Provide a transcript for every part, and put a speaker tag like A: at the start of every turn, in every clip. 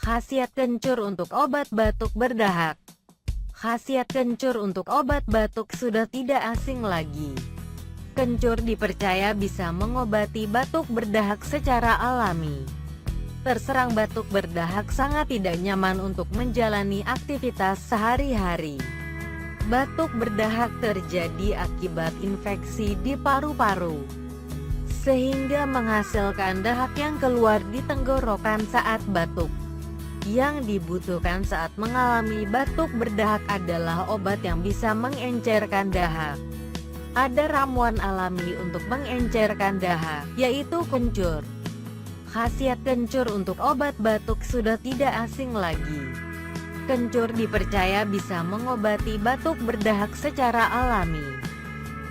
A: Khasiat kencur untuk obat batuk berdahak. Khasiat kencur untuk obat batuk sudah tidak asing lagi. Kencur dipercaya bisa mengobati batuk berdahak secara alami. Terserang batuk berdahak sangat tidak nyaman untuk menjalani aktivitas sehari-hari. Batuk berdahak terjadi akibat infeksi di paru-paru, sehingga menghasilkan dahak yang keluar di tenggorokan saat batuk. Yang dibutuhkan saat mengalami batuk berdahak adalah obat yang bisa mengencerkan dahak. Ada ramuan alami untuk mengencerkan dahak, yaitu kencur. Khasiat kencur untuk obat batuk sudah tidak asing lagi. Kencur dipercaya bisa mengobati batuk berdahak secara alami.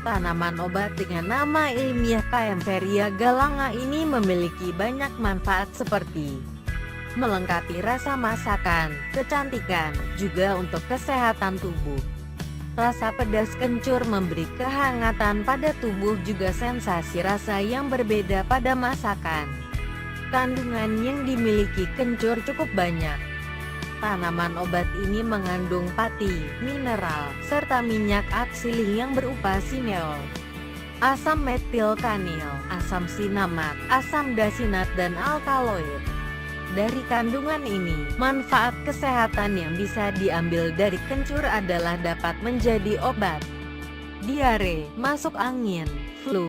A: Tanaman obat dengan nama ilmiah Kaempferia galanga ini memiliki banyak manfaat seperti melengkapi rasa masakan, kecantikan, juga untuk kesehatan tubuh. Rasa pedas kencur memberi kehangatan pada tubuh, juga sensasi rasa yang berbeda pada masakan. Kandungan yang dimiliki kencur cukup banyak. Tanaman obat ini mengandung pati, mineral, serta minyak aksilih yang berupa sineol, asam metilkanil, asam sinamat, asam dasinat, dan alkaloid. Dari kandungan ini, manfaat kesehatan yang bisa diambil dari kencur adalah dapat menjadi obat diare, masuk angin,